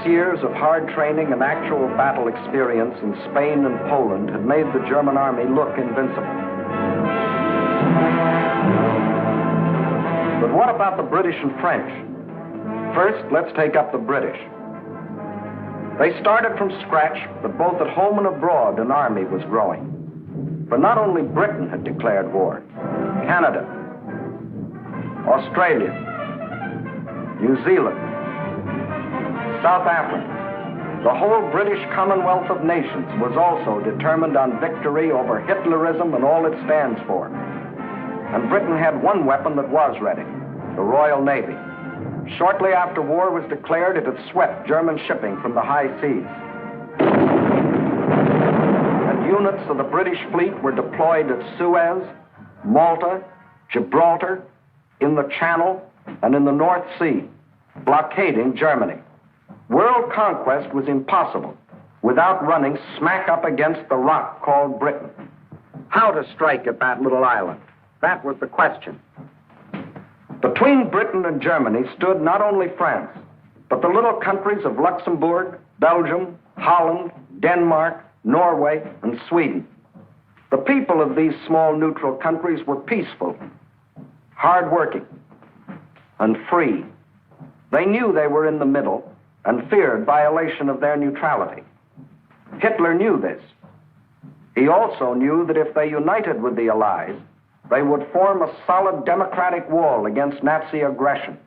Years of hard training and actual battle experience in Spain and Poland had made the German army look invincible. But what about the British and French? First, let's take up the British. They started from scratch, but both at home and abroad, an army was growing. For not only Britain had declared war, Canada, Australia, New Zealand, South Africa, the whole British Commonwealth of Nations was also determined on victory over Hitlerism and all it stands for. And Britain had one weapon that was ready, the Royal Navy. Shortly after war was declared, it had swept German shipping from the high seas. And units of the British fleet were deployed at Suez, Malta, Gibraltar, in the Channel, and in the North Sea, blockading Germany. World conquest was impossible without running smack up against the rock called Britain. How to strike at that little island? That was the question. Between Britain and Germany stood not only France, but the little countries of Luxembourg, Belgium, Holland, Denmark, Norway, and Sweden. The people of these small neutral countries were peaceful, hard-working, and free. They knew they were in the middle and feared violation of their neutrality. Hitler knew this. He also knew that if they united with the Allies, they would form a solid democratic wall against Nazi aggression,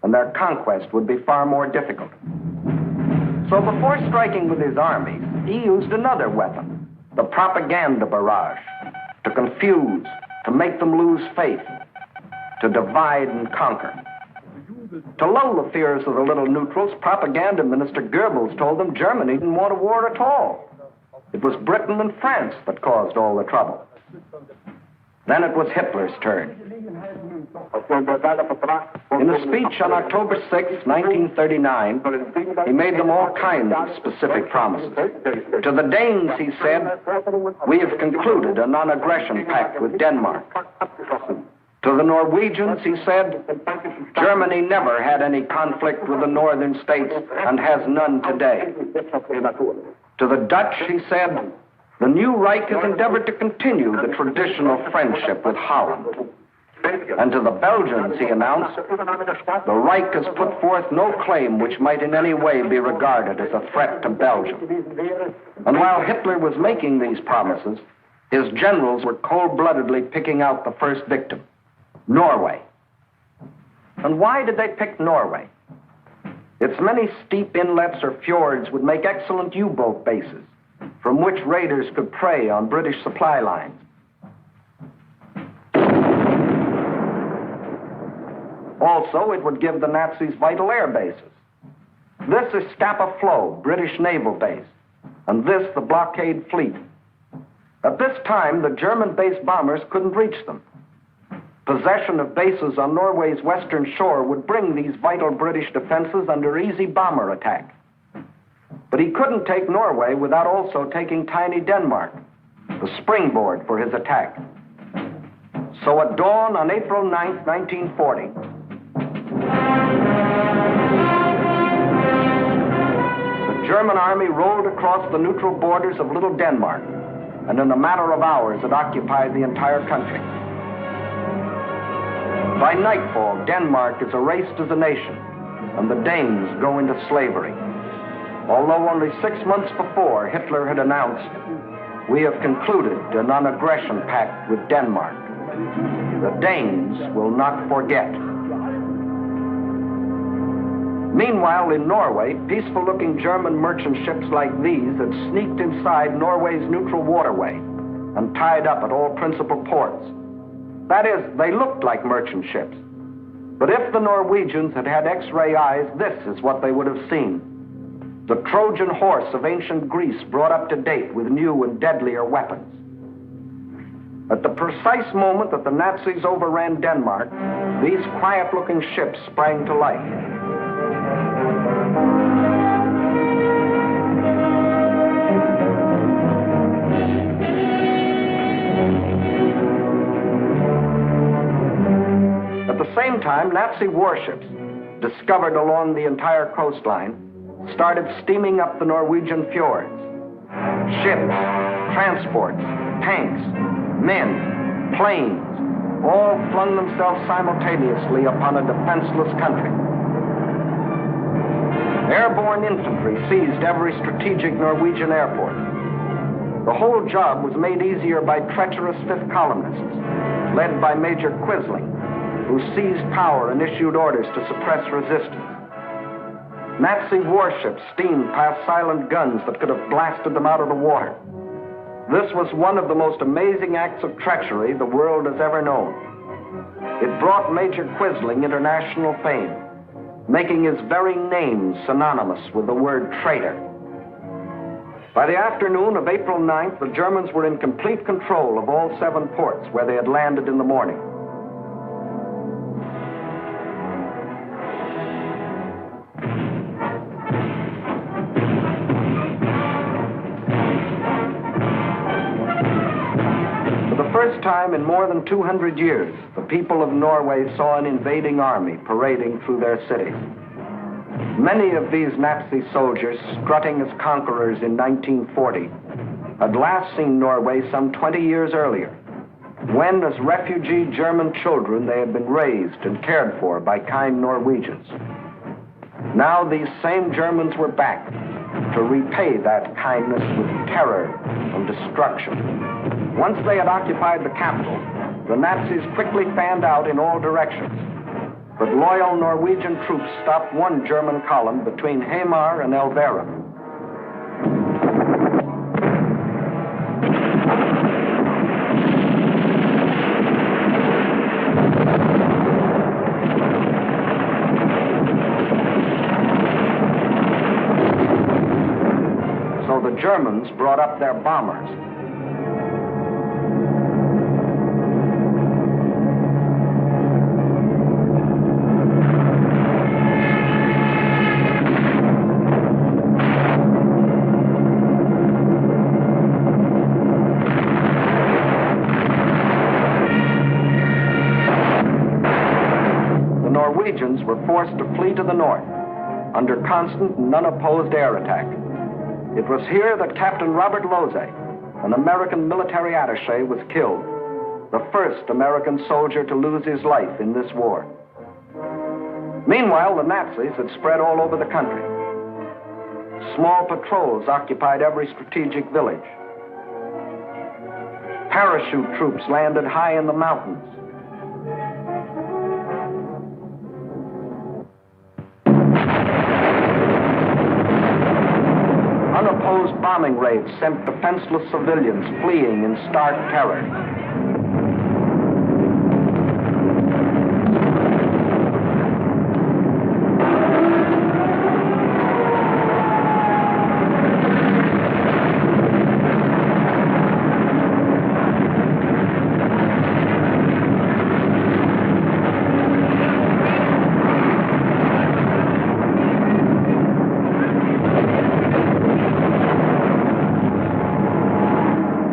and their conquest would be far more difficult. So before striking with his armies, he used another weapon, the propaganda barrage, to confuse, to make them lose faith, to divide and conquer. To lull the fears of the little neutrals, propaganda minister Goebbels told them Germany didn't want a war at all. It was Britain and France that caused all the trouble. Then it was Hitler's turn. In a speech on October 6, 1939, he made them all kinds of specific promises. To the Danes, he said, "We have concluded a non-aggression pact with Denmark." To the Norwegians, he said, "Germany never had any conflict with the northern states and has none today." To the Dutch, he said, "The new Reich has endeavored to continue the traditional friendship with Holland." And to the Belgians, he announced, "The Reich has put forth no claim which might in any way be regarded as a threat to Belgium." And while Hitler was making these promises, his generals were cold-bloodedly picking out the first victim, Norway. And why did they pick Norway? Its many steep inlets or fjords would make excellent U-boat bases from which raiders could prey on British supply lines. Also, it would give the Nazis vital air bases. This is Scapa Flow, British naval base, and this the blockade fleet. At this time, the German-based bombers couldn't reach them. Possession of bases on Norway's western shore would bring these vital British defenses under easy bomber attack. But he couldn't take Norway without also taking tiny Denmark, the springboard for his attack. So at dawn on April 9th, 1940, the German army rolled across the neutral borders of Little Denmark, and in a matter of hours it occupied the entire country. By nightfall, Denmark is erased as a nation, and the Danes go into slavery. Although only 6 months before, Hitler had announced, "We have concluded a non-aggression pact with Denmark. The Danes will not forget." Meanwhile, in Norway, peaceful-looking German merchant ships like these had sneaked inside Norway's neutral waterway and tied up at all principal ports. That is, they looked like merchant ships. But if the Norwegians had had X-ray eyes, this is what they would have seen. The Trojan horse of ancient Greece brought up to date with new and deadlier weapons. At the precise moment that the Nazis overran Denmark, these quiet-looking ships sprang to life. At the same time, Nazi warships, discovered along the entire coastline, started steaming up the Norwegian fjords. Ships, transports, tanks, men, planes, all flung themselves simultaneously upon a defenseless country. Airborne infantry seized every strategic Norwegian airport. The whole job was made easier by treacherous fifth columnists, led by Major Quisling, who seized power and issued orders to suppress resistance. Nazi warships steamed past silent guns that could have blasted them out of the water. This was one of the most amazing acts of treachery the world has ever known. It brought Major Quisling international fame, making his very name synonymous with the word traitor. By the afternoon of April 9th, the Germans were in complete control of all 7 ports where they had landed in the morning. For the first time in more than 200 years, the people of Norway saw an invading army parading through their cities. Many of these Nazi soldiers, strutting as conquerors in 1940, had last seen Norway some 20 years earlier, when, as refugee German children, they had been raised and cared for by kind Norwegians. Now these same Germans were back to repay that kindness with terror and destruction. Once they had occupied the capital, the Nazis quickly fanned out in all directions. But loyal Norwegian troops stopped one German column between Hamar and Elverum. So the Germans brought up their bombers. Norwegians were forced to flee to the north under constant and unopposed air attack. It was here that Captain Robert Lose, an American military attaché, was killed, the first American soldier to lose his life in this war. Meanwhile, the Nazis had spread all over the country. Small patrols occupied every strategic village. Parachute troops landed high in the mountains. Unopposed bombing raids sent defenseless civilians fleeing in stark terror.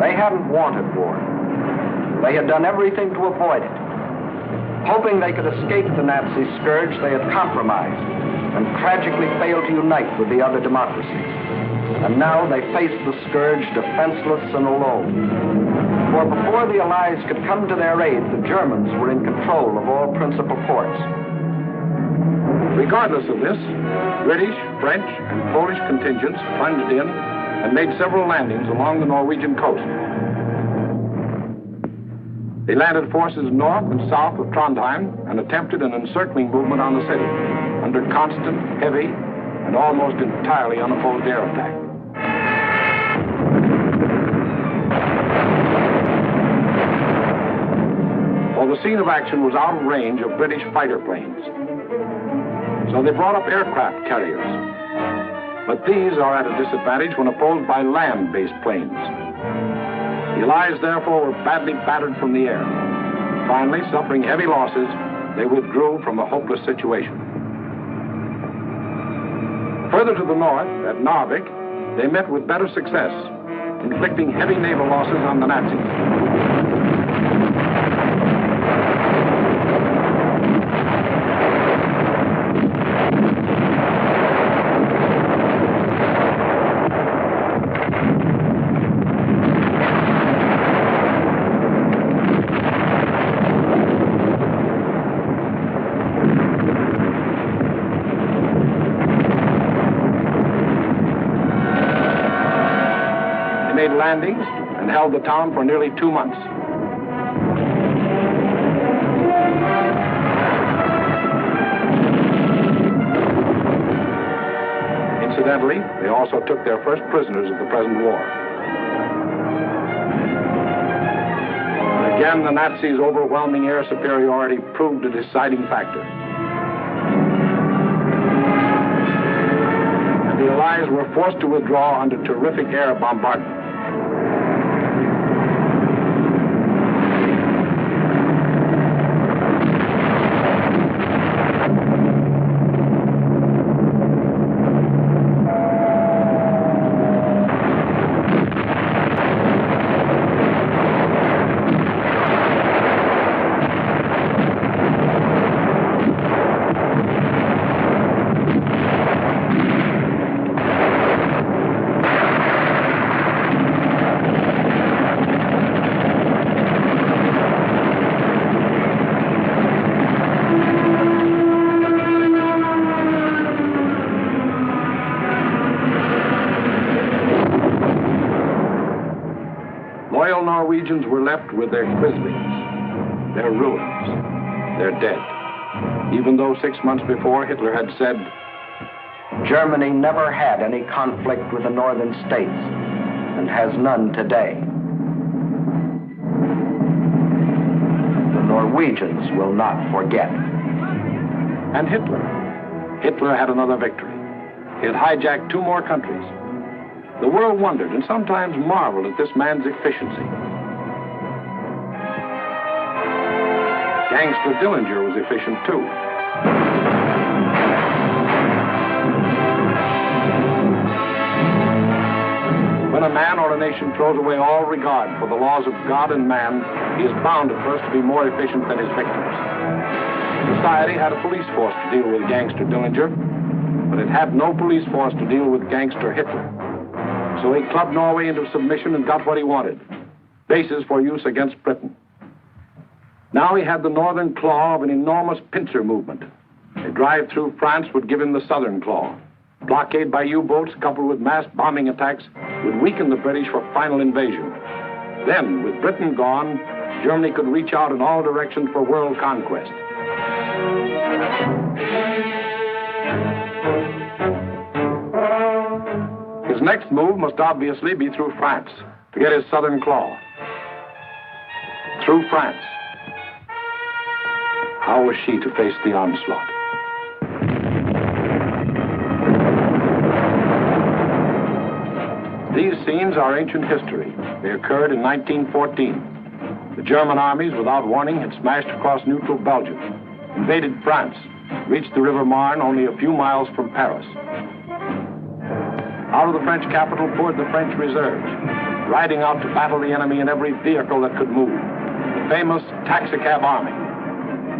They hadn't wanted war. They had done everything to avoid it. Hoping they could escape the Nazi scourge, they had compromised and tragically failed to unite with the other democracies. And now they faced the scourge defenseless and alone. For before the Allies could come to their aid, the Germans were in control of all principal ports. Regardless of this, British, French, and Polish contingents plunged in and made several landings along the Norwegian coast. They landed forces north and south of Trondheim and attempted an encircling movement on the city under constant, heavy, and almost entirely unopposed air attack. Well, the scene of action was out of range of British fighter planes. So they brought up aircraft carriers. But these are at a disadvantage when opposed by land-based planes. The Allies, therefore, were badly battered from the air. Finally, suffering heavy losses, they withdrew from a hopeless situation. Further to the north, at Narvik, they met with better success, inflicting heavy naval losses on the Nazis. Landings and held the town for nearly 2 months. Incidentally, they also took their first prisoners of the present war. Again, the Nazis' overwhelming air superiority proved a deciding factor. And the Allies were forced to withdraw under terrific air bombardment. Norwegians were left with their Quislings, their ruins, their dead. Even though 6 months before Hitler had said, Germany never had any conflict with the northern states and has none today. The Norwegians will not forget. And Hitler had another victory. He had hijacked 2 more countries. The world wondered and sometimes marveled at this man's efficiency. Gangster Dillinger was efficient too. When a man or a nation throws away all regard for the laws of God and man, he is bound at first to be more efficient than his victims. Society had a police force to deal with Gangster Dillinger, but it had no police force to deal with Gangster Hitler. So he clubbed Norway into submission and got what he wanted, bases for use against Britain. Now he had the northern claw of an enormous pincer movement. A drive through France would give him the southern claw. Blockade by U-boats coupled with mass bombing attacks would weaken the British for final invasion. Then, with Britain gone, Germany could reach out in all directions for world conquest. His next move must obviously be through France to get his southern claw. Through France. How was she to face the onslaught? These scenes are ancient history. They occurred in 1914. The German armies, without warning, had smashed across neutral Belgium, invaded France, reached the River Marne only a few miles from Paris. Out of the French capital poured the French reserves, riding out to battle the enemy in every vehicle that could move. The famous taxicab army.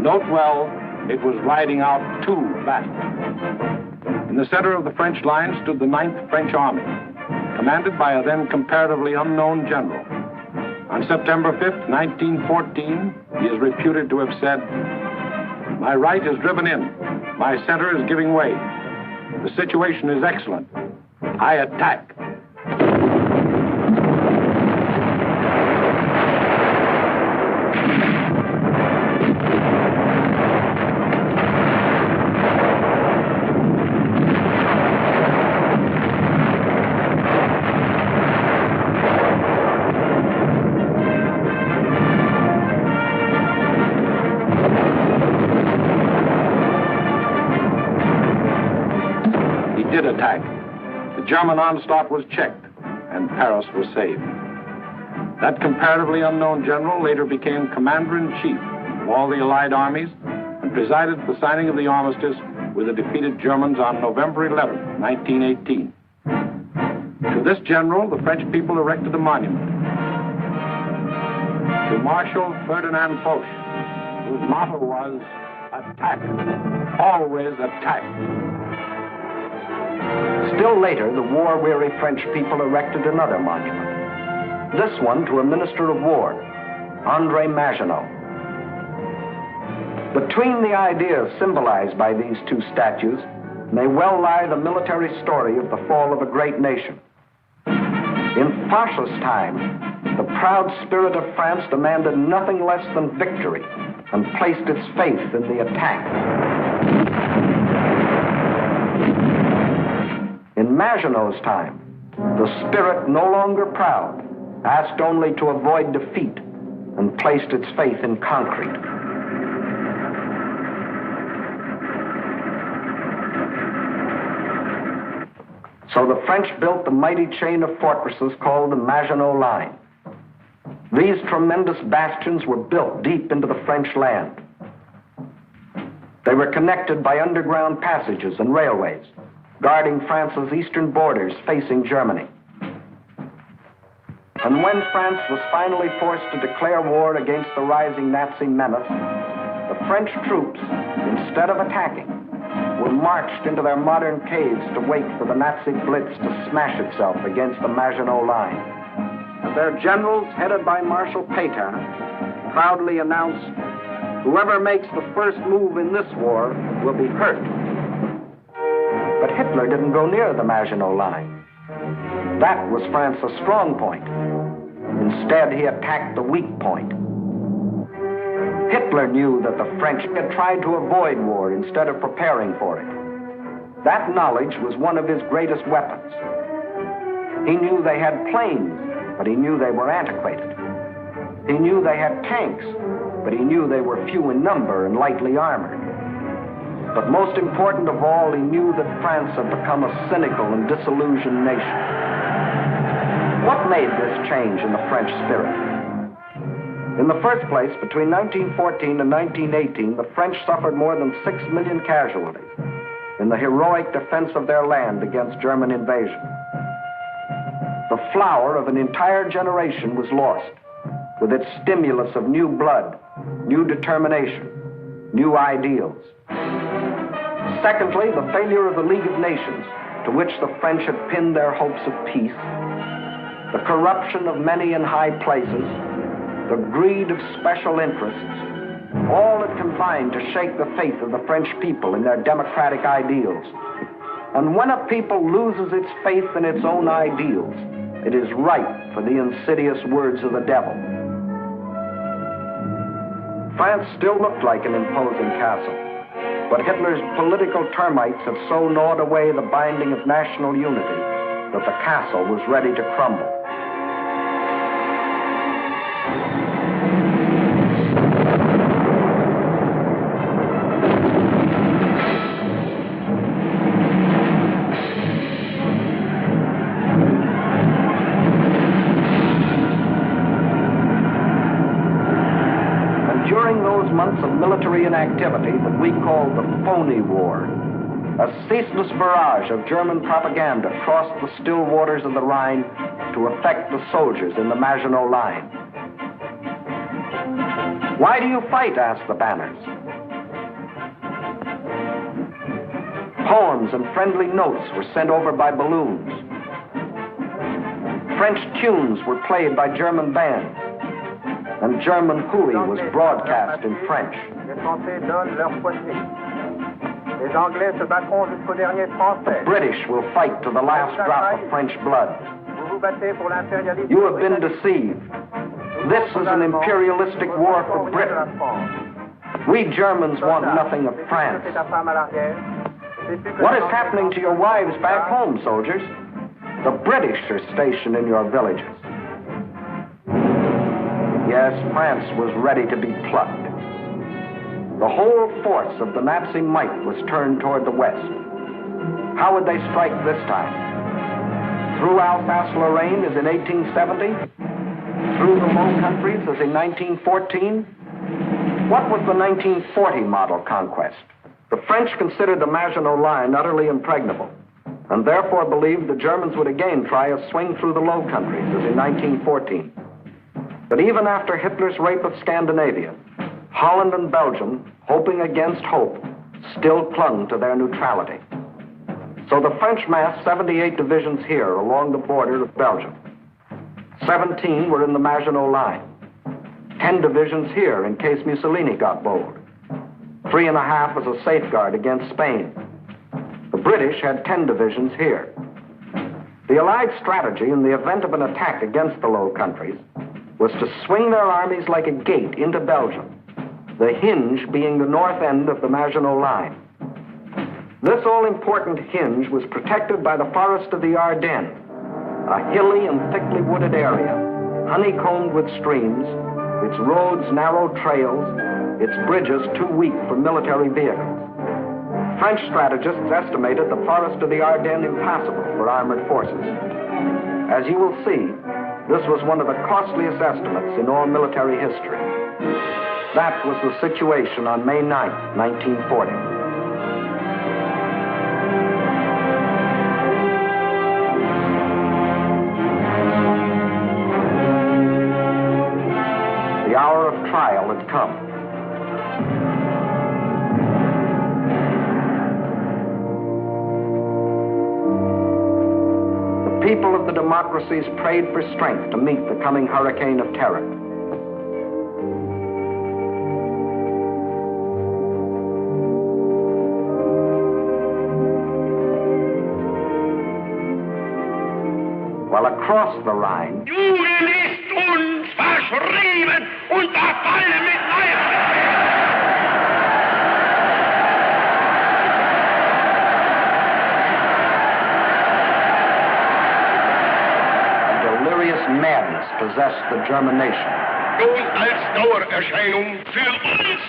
Note well, it was riding out to battle. In the center of the French line stood the 9th French Army, commanded by a then comparatively unknown general. On September 5th, 1914, he is reputed to have said, "My right is driven in. My center is giving way. The situation is excellent. I attack." Did attack. The German onslaught was checked, and Paris was saved. That comparatively unknown general later became commander-in-chief of all the Allied armies and presided at the signing of the armistice with the defeated Germans on November 11, 1918. To this general, the French people erected a monument. To Marshal Ferdinand Foch, whose motto was, "Attack, always attack." Still later, the war-weary French people erected another monument. This one to a minister of war, André Maginot. Between the ideas symbolized by these two statues may well lie the military story of the fall of a great nation. In Foch's time, the proud spirit of France demanded nothing less than victory and placed its faith in the attack. In Maginot's time, the spirit, no longer proud, asked only to avoid defeat and placed its faith in concrete. So the French built the mighty chain of fortresses called the Maginot Line. These tremendous bastions were built deep into the French land. They were connected by underground passages and railways, guarding France's eastern borders facing Germany. And when France was finally forced to declare war against the rising Nazi menace, the French troops, instead of attacking, were marched into their modern caves to wait for the Nazi blitz to smash itself against the Maginot Line. And their generals, headed by Marshal Pétain, proudly announced, "Whoever makes the first move in this war will be hurt." But Hitler didn't go near the Maginot Line. That was France's strong point. Instead, he attacked the weak point. Hitler knew that the French had tried to avoid war instead of preparing for it. That knowledge was one of his greatest weapons. He knew they had planes, but he knew they were antiquated. He knew they had tanks, but he knew they were few in number and lightly armored. But most important of all, he knew that France had become a cynical and disillusioned nation. What made this change in the French spirit? In the first place, between 1914 and 1918, the French suffered more than 6 million casualties in the heroic defense of their land against German invasion. The flower of an entire generation was lost, with its stimulus of new blood, new determination, new ideals. Secondly, the failure of the League of Nations, to which the French had pinned their hopes of peace, the corruption of many in high places, the greed of special interests, all had combined to shake the faith of the French people in their democratic ideals. And when a people loses its faith in its own ideals, it is ripe for the insidious words of the devil. France still looked like an imposing castle, but Hitler's political termites had so gnawed away the binding of national unity that the castle was ready to crumble. Months of military inactivity that we called the phony war, a ceaseless barrage of German propaganda crossed the still waters of the Rhine to affect the soldiers in the Maginot Line. Why do you fight? Asked the banners. Poems and friendly notes were sent over by balloons. French tunes were played by German bands, and German hooey was broadcast in French. The British will fight to the last drop of French blood. You have been deceived. This is an imperialistic war for Britain. We Germans want nothing of France. What is happening to your wives back home, soldiers? The British are stationed in your villages. Yes, France was ready to be plucked. The whole force of the Nazi might was turned toward the west. How would they strike this time? Through Alsace-Lorraine as in 1870? Through the Low Countries as in 1914? What was the 1940 model conquest? The French considered the Maginot Line utterly impregnable, and therefore believed the Germans would again try a swing through the Low Countries as in 1914. But even after Hitler's rape of Scandinavia, Holland and Belgium, hoping against hope, still clung to their neutrality. So the French massed 78 divisions here along the border of Belgium. 17 were in the Maginot Line. 10 divisions here in case Mussolini got bold. 3.5 as a safeguard against Spain. The British had 10 divisions here. The Allied strategy in the event of an attack against the Low Countries was to swing their armies like a gate into Belgium, the hinge being the north end of the Maginot Line. This all-important hinge was protected by the forest of the Ardennes, a hilly and thickly wooded area, honeycombed with streams, its roads narrow trails, its bridges too weak for military vehicles. French strategists estimated the forest of the Ardennes impassable for armored forces. As you will see, this was one of the costliest estimates in all military history. That was the situation on May 9th, 1940. The hour of trial had come. The people of the democracies prayed for strength to meet the coming hurricane of terror. While across the Rhine, Juden ist uns verschrieben und verfallen mit Leib. delirious madness possessed the German nation. Nun als Dauererscheinung für uns,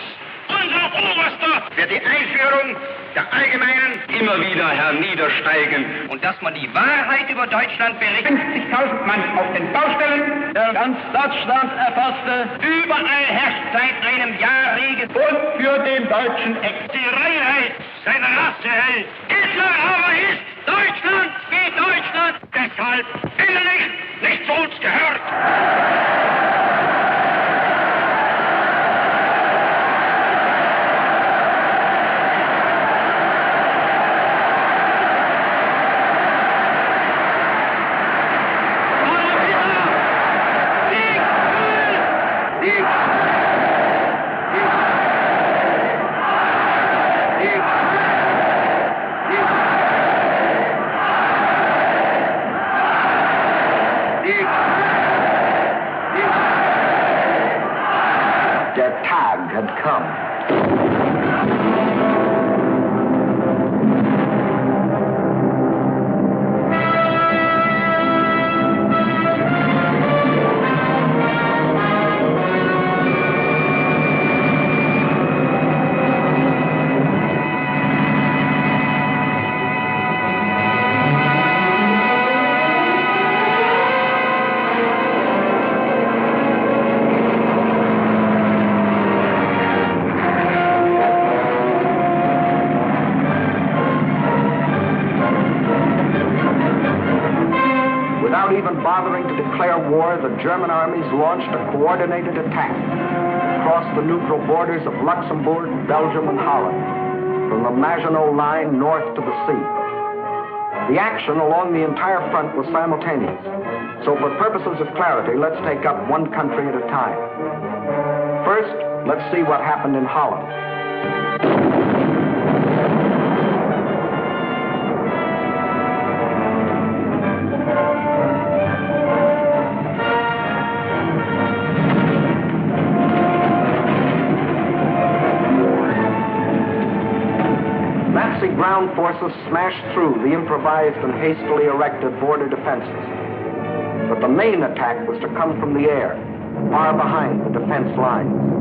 unser Oberster, wird die Einführung der Allgemeinen immer wieder herniedersteigen. Und dass man die Wahrheit über Deutschland berichtet. 50.000 Mann auf den Baustellen, der ganz Deutschland erfasste. Überall herrscht seit einem Jahr Regen. Und für den deutschen die Reinheit seiner Rasse hält. Hitler aber ist Deutschland wie Deutschland. Deshalb innerlich nicht zu uns gehört. Der Tag had come. Without even bothering to declare war, the German armies launched a coordinated attack across the neutral borders of Luxembourg, Belgium, and Holland, from the Maginot Line north to the sea. The action along the entire front was simultaneous. So for purposes of clarity, let's take up one country at a time. First, let's see what happened in Holland. Nazi ground forces smashed through the improvised and hastily erected border defenses. But the main attack was to come from the air, far behind the defense lines.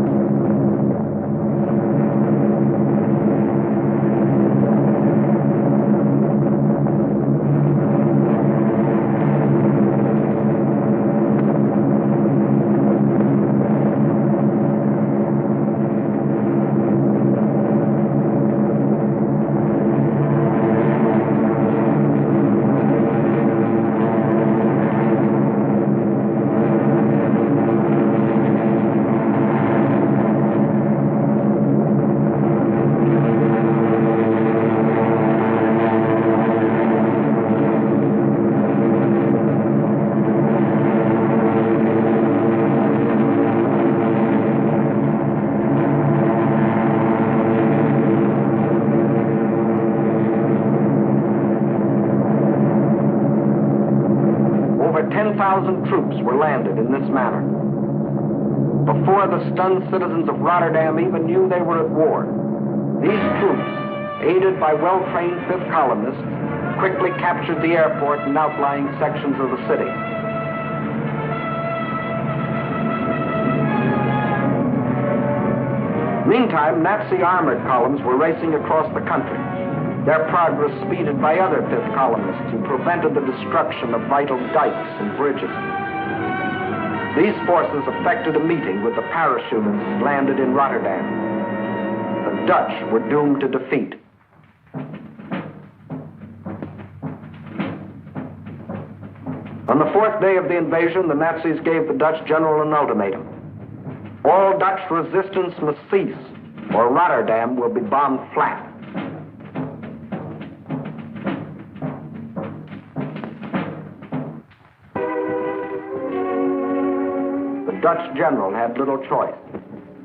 Over 10,000 troops were landed in this manner. Before the stunned citizens of Rotterdam even knew they were at war, these troops, aided by well-trained fifth columnists, quickly captured the airport and outlying sections of the city. Meantime, Nazi armored columns were racing across the country, their progress speeded by other fifth columnists who prevented the destruction of vital dikes and bridges. These forces effected a meeting with the parachutists landed in Rotterdam. The Dutch were doomed to defeat. On the fourth day of the invasion, the Nazis gave the Dutch general an ultimatum. All Dutch resistance must cease, or Rotterdam will be bombed flat. The Dutch general had little choice.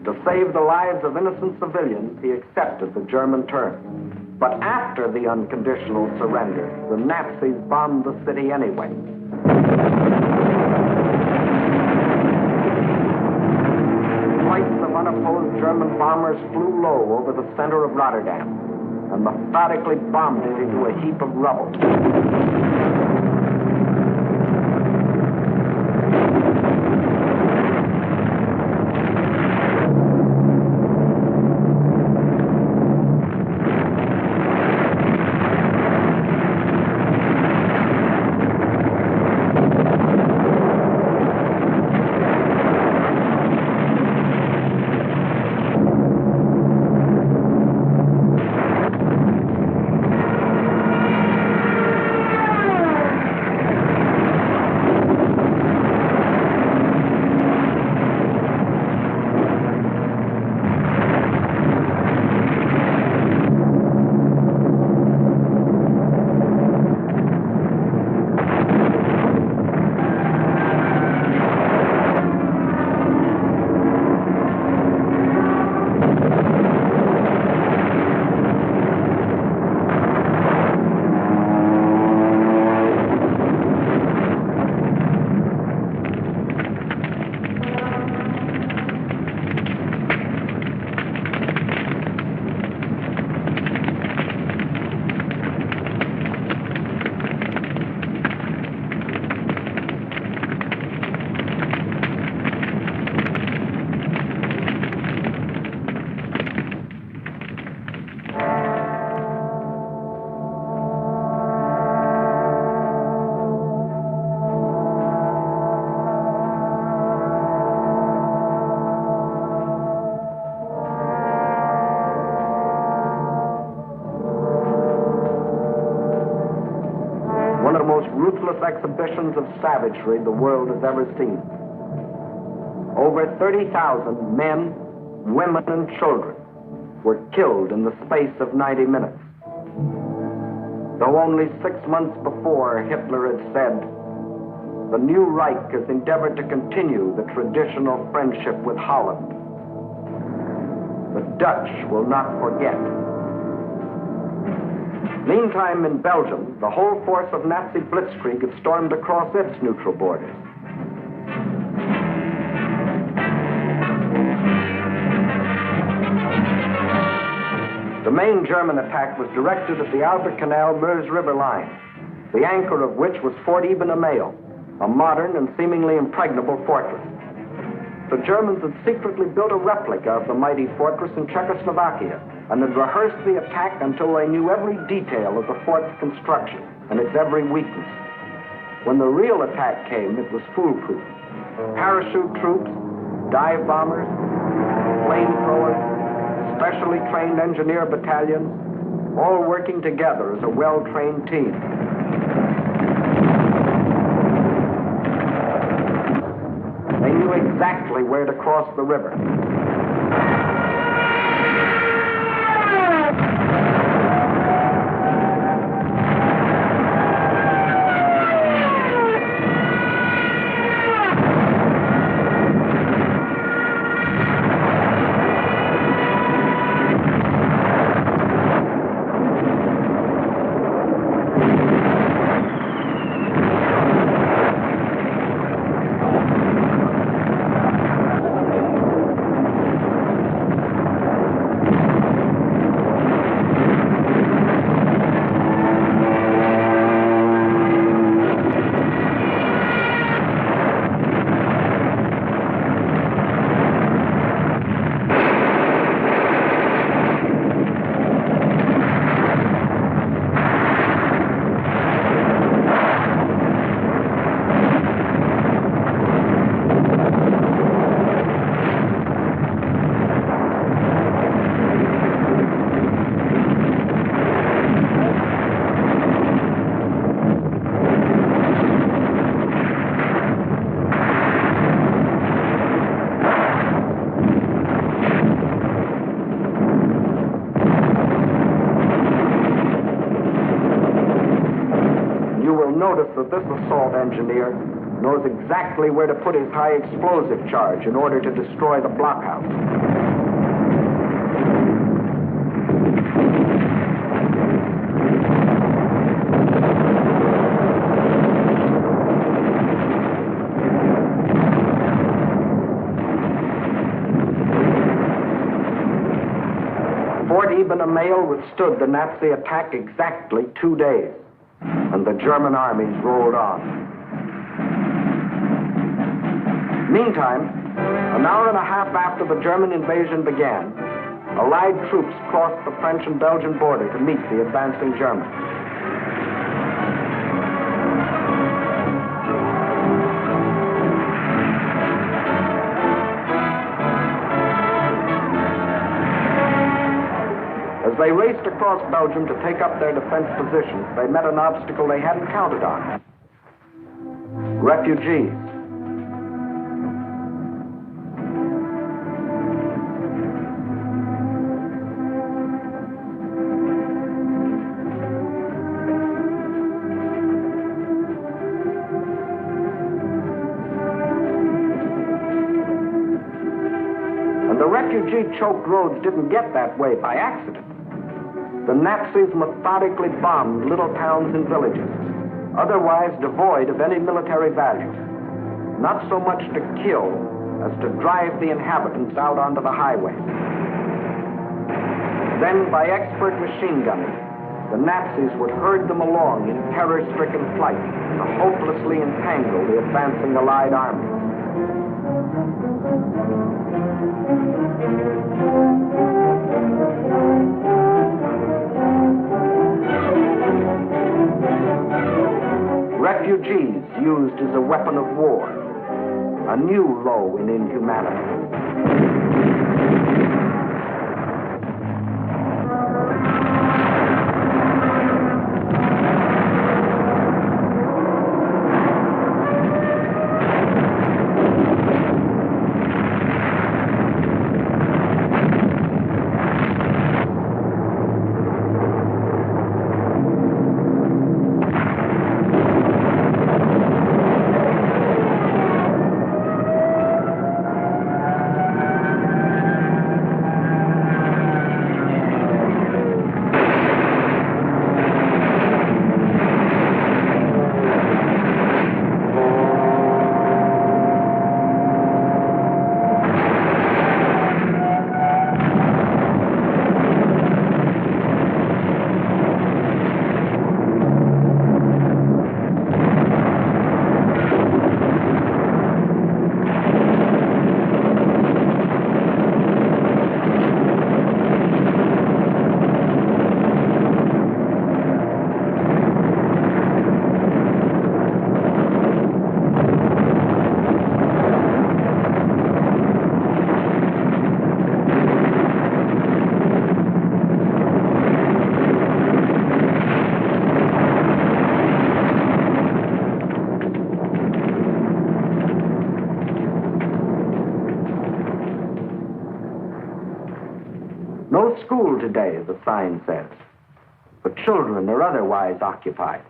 To save the lives of innocent civilians, he accepted the German terms. But after the unconditional surrender, the Nazis bombed the city anyway. Flights of unopposed German bombers flew low over the center of Rotterdam and methodically bombed it into a heap of rubble. Ruthless exhibitions of savagery the world has ever seen. Over 30,000 men, women, and children were killed in the space of 90 minutes. Though only 6 months before, Hitler had said, "The new Reich has endeavored to continue the traditional friendship with Holland. The Dutch will not forget." Meantime, in Belgium, the whole force of Nazi blitzkrieg had stormed across its neutral borders. The main German attack was directed at the Albert Canal-Meuse River line, the anchor of which was Fort Iben-Amael, a modern and seemingly impregnable fortress. The Germans had secretly built a replica of the mighty fortress in Czechoslovakia and had rehearsed the attack until they knew every detail of the fort's construction and its every weakness. When the real attack came, it was foolproof. Parachute troops, dive bombers, flamethrowers, specially trained engineer battalions, all working together as a well-trained team. They knew exactly where to cross the river. Notice that this assault engineer knows exactly where to put his high explosive charge in order to destroy the blockhouse. Fort Iben-Amael withstood the Nazi attack exactly 2 days. And the German armies rolled on. Meantime, an hour and a half after the German invasion began, Allied troops crossed the French and Belgian border to meet the advancing Germans. As they raced across Belgium to take up their defense positions, they met an obstacle they hadn't counted on. Refugees. And the refugee-choked roads didn't get that way by accident. The Nazis methodically bombed little towns and villages, otherwise devoid of any military value, not so much to kill as to drive the inhabitants out onto the highways. Then, by expert machine gunning, the Nazis would herd them along in terror-stricken flight to hopelessly entangle the advancing Allied armies. Refugees used as a weapon of war, a new low in inhumanity. No school today, the sign says. The children are otherwise occupied.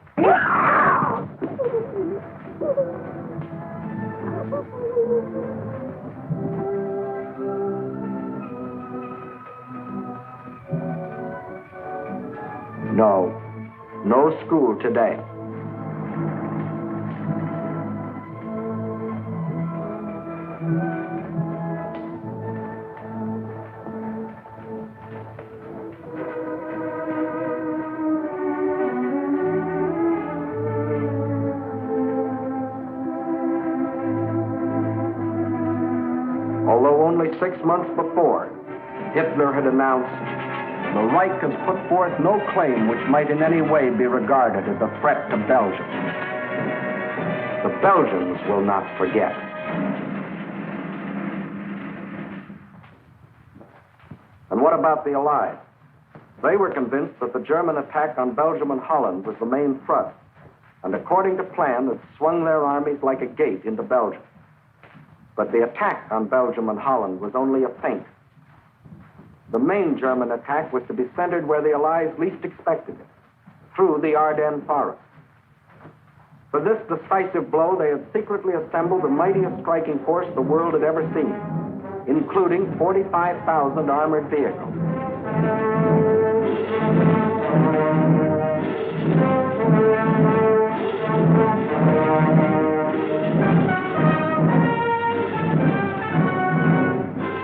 No school today. Although only 6 months before, Hitler had announced, "The Reich has put forth no claim which might in any way be regarded as a threat to Belgium. The Belgians will not forget." And what about the Allies? They were convinced that the German attack on Belgium and Holland was the main thrust, and according to plan, had swung their armies like a gate into Belgium. But the attack on Belgium and Holland was only a feint. The main German attack was to be centered where the Allies least expected it, through the Ardennes forest. For this decisive blow, they had secretly assembled the mightiest striking force the world had ever seen, including 45,000 armored vehicles.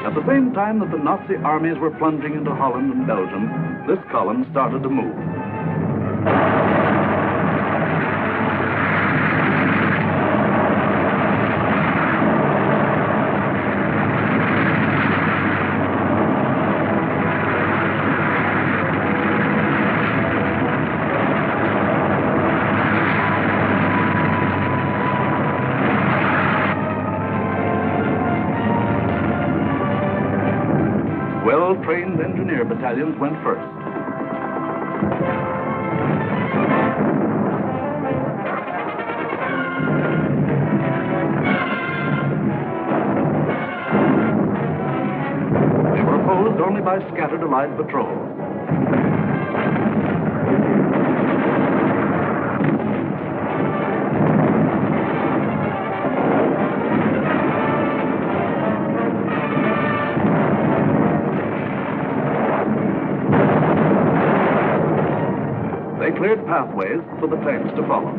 At the same time that the Nazi armies were plunging into Holland and Belgium, this column started to move. Well-trained engineer battalions went first. They were opposed only by scattered Allied patrols. They cleared pathways for the tanks to follow.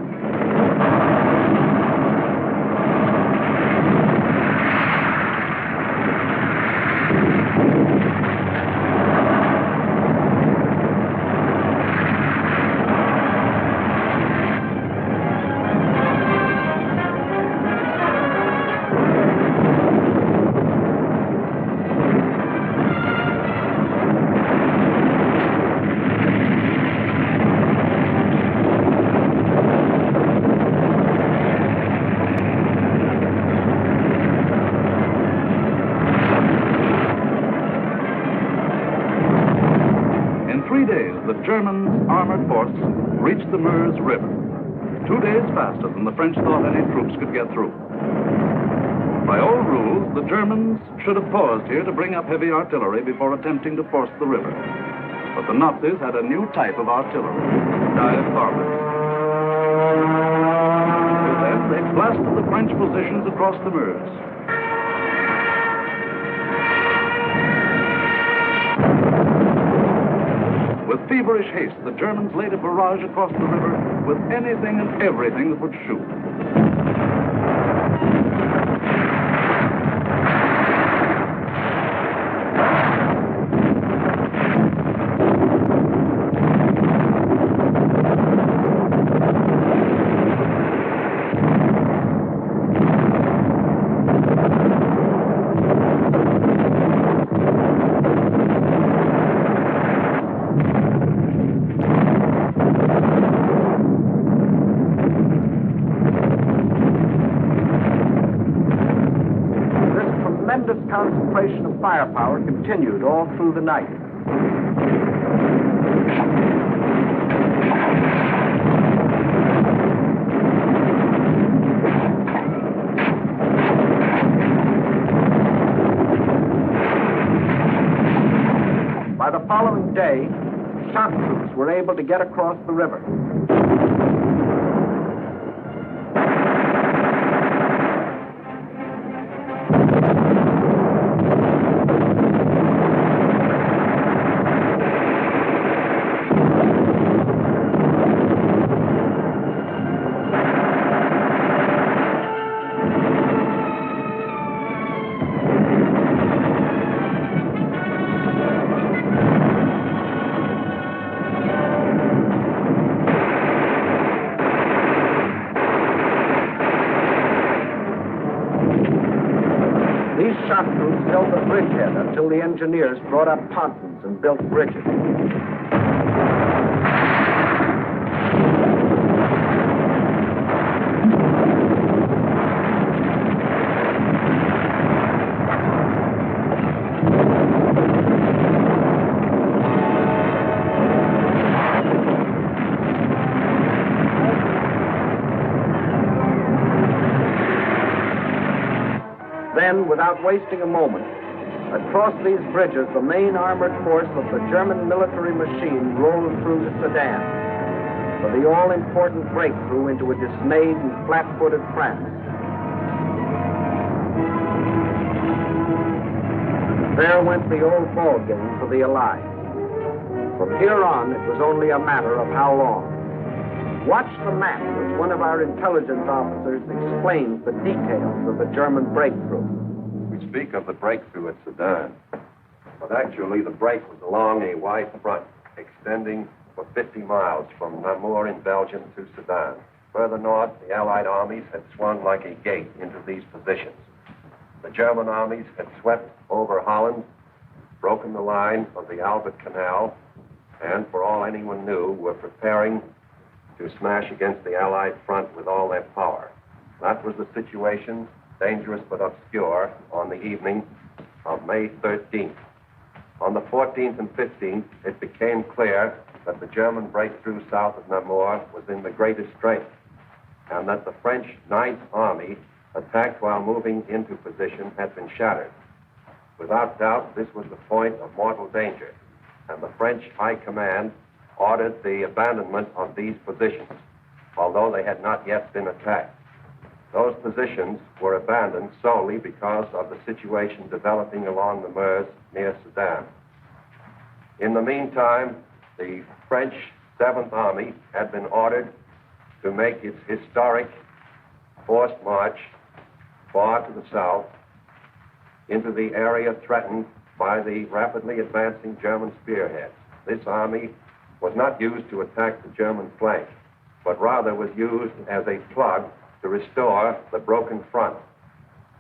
The German armored force reached the Meuse River, 2 days faster than the French thought any troops could get through. By all rules, the Germans should have paused here to bring up heavy artillery before attempting to force the river. But the Nazis had a new type of artillery, dive bombers. With them, they blasted the French positions across the Meuse. With feverish haste, the Germans laid a barrage across the river with anything and everything that would shoot. Concentration of firepower continued all through the night. By the following day, shock troops were able to get across the river. Shock troops held the bridgehead until the engineers brought up pontons and built bridges. Then, without wasting a moment, across these bridges, the main armored force of the German military machine rolled through to Sedan for the all-important breakthrough into a dismayed and flat-footed France. There went the old ball game for the Allies. From here on, it was only a matter of how long. Watch the map as one of our intelligence officers explains the details of the German breakthrough. We speak of the breakthrough at Sedan, but actually the break was along a wide front extending for 50 miles from Namur in Belgium to Sedan. Further north, the Allied armies had swung like a gate into these positions. The German armies had swept over Holland, broken the line of the Albert Canal, and for all anyone knew, were preparing to smash against the Allied front with all their power. That was the situation, dangerous but obscure, on the evening of May 13th. On the 14th and 15th, it became clear that the German breakthrough south of Namur was in the greatest strength, and that the French Ninth Army, attacked while moving into position, had been shattered. Without doubt, this was the point of mortal danger, and the French High Command ordered the abandonment of these positions, although they had not yet been attacked. Those positions were abandoned solely because of the situation developing along the Meuse near Sedan. In the meantime, the French 7th Army had been ordered to make its historic forced march far to the south into the area threatened by the rapidly advancing German spearheads. This army was not used to attack the German flank, but rather was used as a plug to restore the broken front.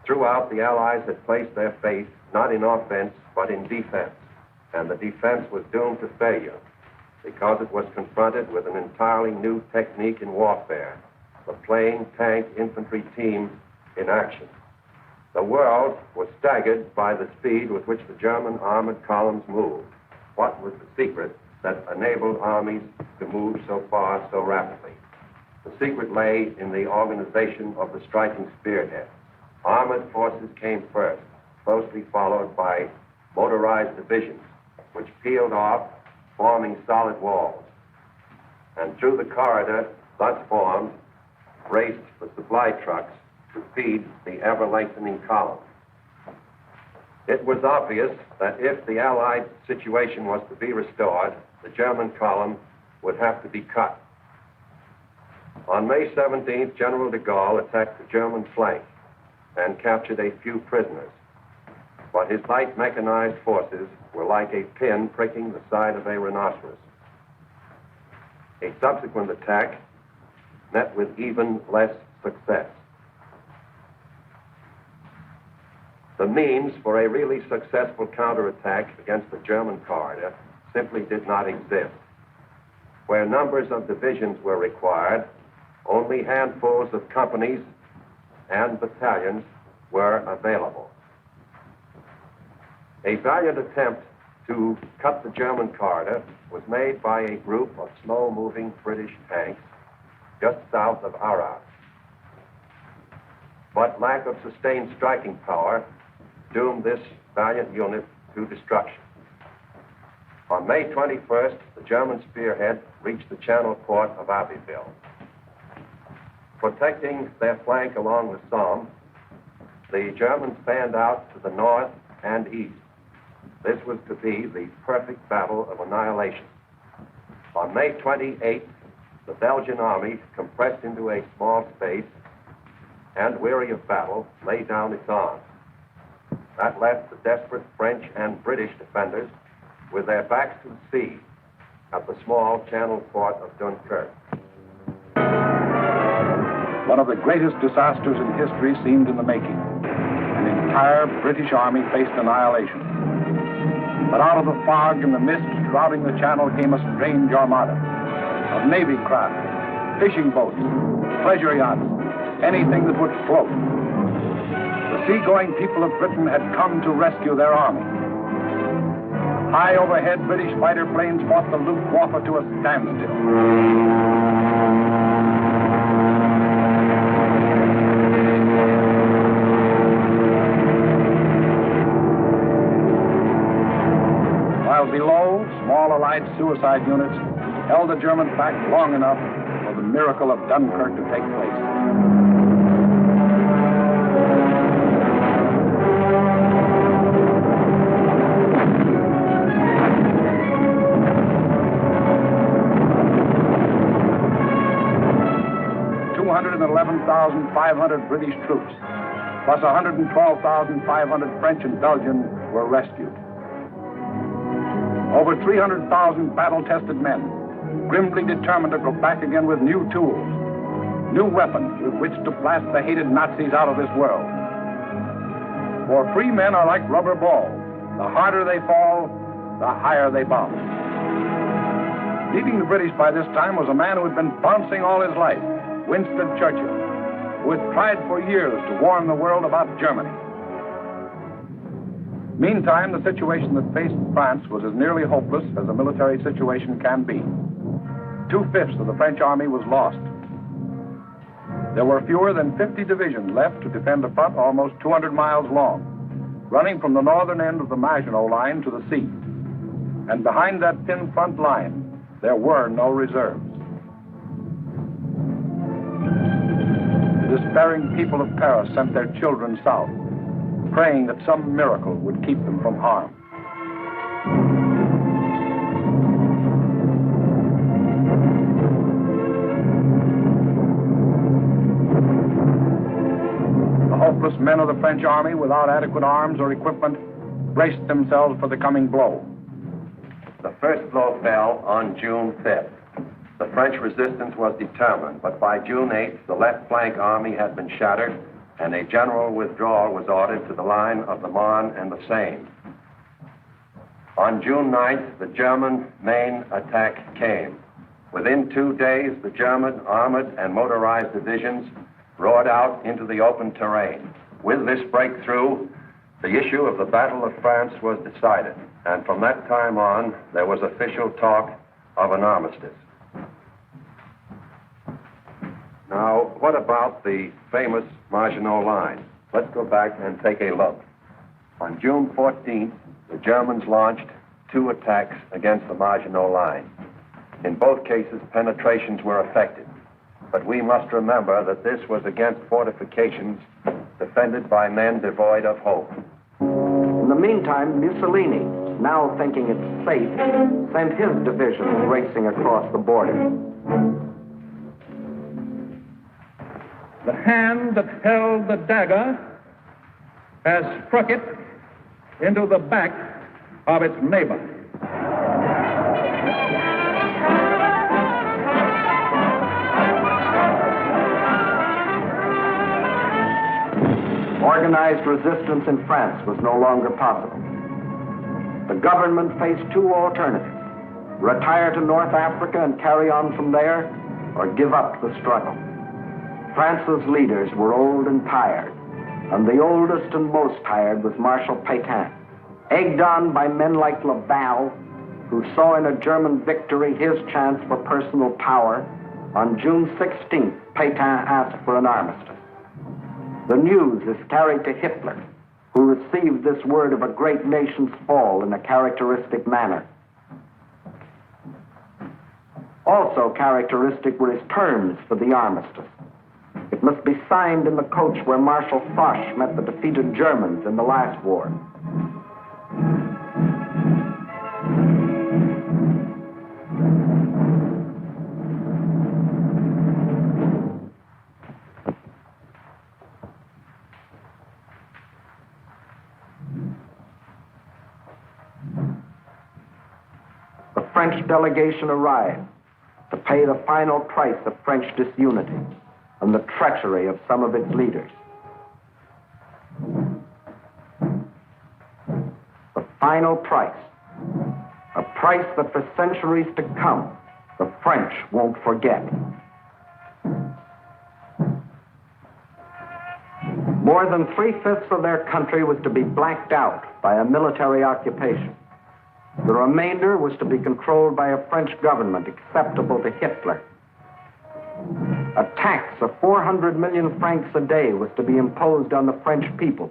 Throughout, the Allies had placed their faith not in offense, but in defense, and the defense was doomed to failure because it was confronted with an entirely new technique in warfare, the plain tank infantry team in action. The world was staggered by the speed with which the German armored columns moved. What was the secret that enabled armies to move so far so rapidly? The secret lay in the organization of the striking spearhead. Armored forces came first, closely followed by motorized divisions, which peeled off, forming solid walls. And through the corridor thus formed, raced the supply trucks to feed the ever-lengthening column. It was obvious that if the Allied situation was to be restored, the German column would have to be cut. On May 17th, General de Gaulle attacked the German flank and captured a few prisoners. But his light mechanized forces were like a pin pricking the side of a rhinoceros. A subsequent attack met with even less success. The means for a really successful counterattack against the German corridor simply did not exist. Where numbers of divisions were required, only handfuls of companies and battalions were available. A valiant attempt to cut the German corridor was made by a group of slow-moving British tanks just south of Arras. But lack of sustained striking power doomed this valiant unit to destruction. On May 21st, the German spearhead reached the channel port of Abbeville. Protecting their flank along the Somme, the Germans fanned out to the north and east. This was to be the perfect battle of annihilation. On May 28th, the Belgian army, compressed into a small space and weary of battle, laid down its arms. That left the desperate French and British defenders with their backs to the sea at the small channel port of Dunkirk. One of the greatest disasters in history seemed in the making. An entire British army faced annihilation. But out of the fog and the mist shrouding the channel came a strange armada of Navy craft, fishing boats, pleasure yachts, anything that would float. The seagoing people of Britain had come to rescue their army. High overhead, British fighter planes fought the Luftwaffe to a standstill. While below, small Allied suicide units held the Germans back long enough for the miracle of Dunkirk to take place. $211,500 British troops, plus 112,500 French and Belgian were rescued. Over 300,000 battle-tested men, grimly determined to go back again with new tools, new weapons with which to blast the hated Nazis out of this world. For free men are like rubber balls. The harder they fall, the higher they bounce. Leading the British by this time was a man who had been bouncing all his life, Winston Churchill, who had tried for years to warn the world about Germany. Meantime, the situation that faced France was as nearly hopeless as a military situation can be. 2/5 of the French army was lost. There were fewer than 50 divisions left to defend a front almost 200 miles long, running from the northern end of the Maginot Line to the sea. And behind that thin front line, there were no reserves. The despairing people of Paris sent their children south, praying that some miracle would keep them from harm. The hopeless men of the French army, without adequate arms or equipment, braced themselves for the coming blow. The first blow fell on June 5th. The French resistance was determined, but by June 8th, the left flank army had been shattered, and a general withdrawal was ordered to the line of the Marne and the Seine. On June 9th, the German main attack came. Within 2 days, the German armored and motorized divisions roared out into the open terrain. With this breakthrough, the issue of the Battle of France was decided, and from that time on, there was official talk of an armistice. Now, what about the famous Maginot Line? Let's go back and take a look. On June 14th, the Germans launched 2 attacks against the Maginot Line. In both cases, penetrations were effected. But we must remember that this was against fortifications defended by men devoid of hope. In the meantime, Mussolini, now thinking it's safe, sent his divisions racing across the border. The hand that held the dagger has struck it into the back of its neighbor. Organized resistance in France was no longer possible. The government faced 2 alternatives: retire to North Africa and carry on from there, or give up the struggle. France's leaders were old and tired, and the oldest and most tired was Marshal Pétain. Egged on by men like Laval, who saw in a German victory his chance for personal power, on June 16th, Pétain asked for an armistice. The news is carried to Hitler, who received this word of a great nation's fall in a characteristic manner. Also characteristic were his terms for the armistice. It must be signed in the coach where Marshal Foch met the defeated Germans in the last war. The French delegation arrived to pay the final price of French disunity and the treachery of some of its leaders. The final price, a price that for centuries to come, the French won't forget. More than 3/5 of their country was to be blacked out by a military occupation. The remainder was to be controlled by a French government acceptable to Hitler. A tax of 400 million francs a day was to be imposed on the French people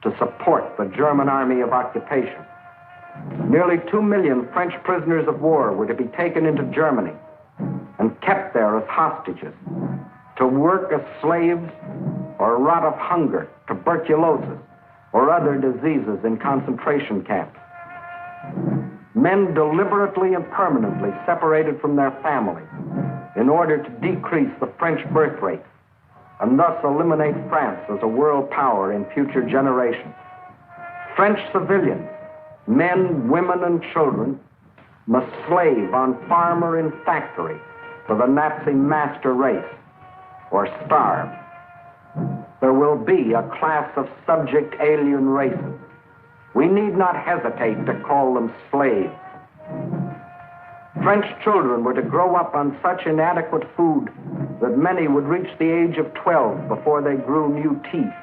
to support the German army of occupation. Nearly 2 million French prisoners of war were to be taken into Germany and kept there as hostages, to work as slaves or rot of hunger, tuberculosis, or other diseases in concentration camps. Men deliberately and permanently separated from their families in order to decrease the French birth rate and thus eliminate France as a world power in future generations. French civilians, men, women, and children, must slave on farm or in factory for the Nazi master race or starve. There will be a class of subject alien races. We need not hesitate to call them slaves. French children were to grow up on such inadequate food that many would reach the age of 12 before they grew new teeth.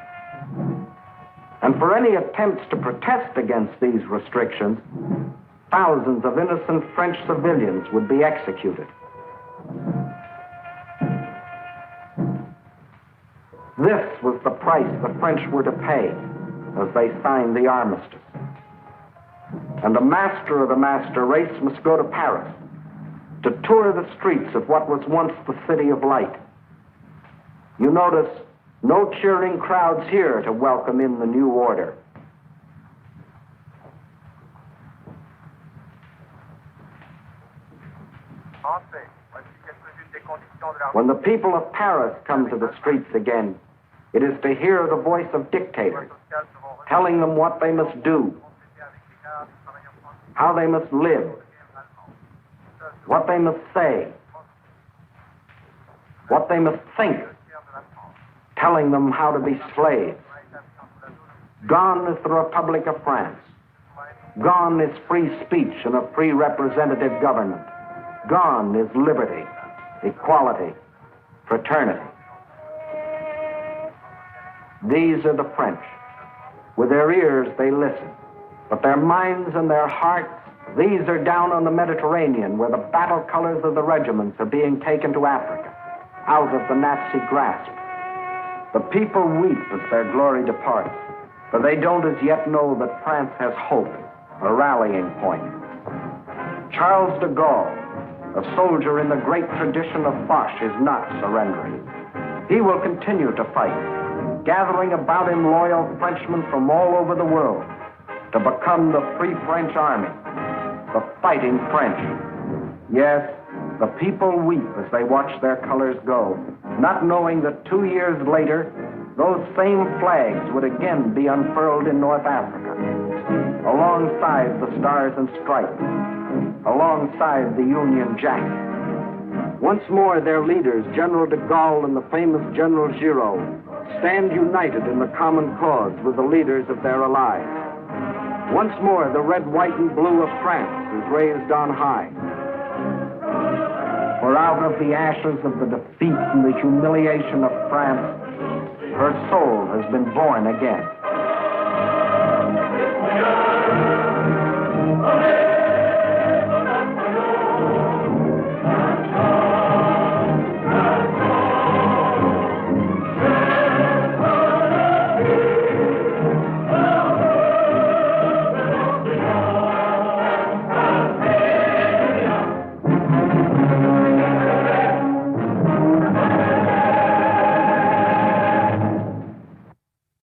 And for any attempts to protest against these restrictions, thousands of innocent French civilians would be executed. This was the price the French were to pay as they signed the armistice. And a master of the master race must go to Paris to tour the streets of what was once the City of Light. You notice no cheering crowds here to welcome in the new order. When the people of Paris come to the streets again, it is to hear the voice of dictators telling them what they must do, how they must live, what they must say, what they must think, telling them how to be slaves. Gone is the Republic of France. Gone is free speech and a free representative government. Gone is liberty, equality, fraternity. These are the French. With their ears, they listen. But their minds and their hearts, these are down on the Mediterranean, where the battle colors of the regiments are being taken to Africa, out of the Nazi grasp. The people weep as their glory departs, for they don't as yet know that France has hope, a rallying point. Charles de Gaulle, a soldier in the great tradition of Foch, is not surrendering. He will continue to fight, gathering about him loyal Frenchmen from all over the world to become the Free French Army, the Fighting French. Yes, the people weep as they watch their colors go, not knowing that 2 years later, those same flags would again be unfurled in North Africa, alongside the Stars and Stripes, alongside the Union Jack. Once more, their leaders, General de Gaulle and the famous General Giraud, stand united in the common cause with the leaders of their allies. Once more, the red, white, and blue of France is raised on high. For out of the ashes of the defeat and the humiliation of France, her soul has been born again.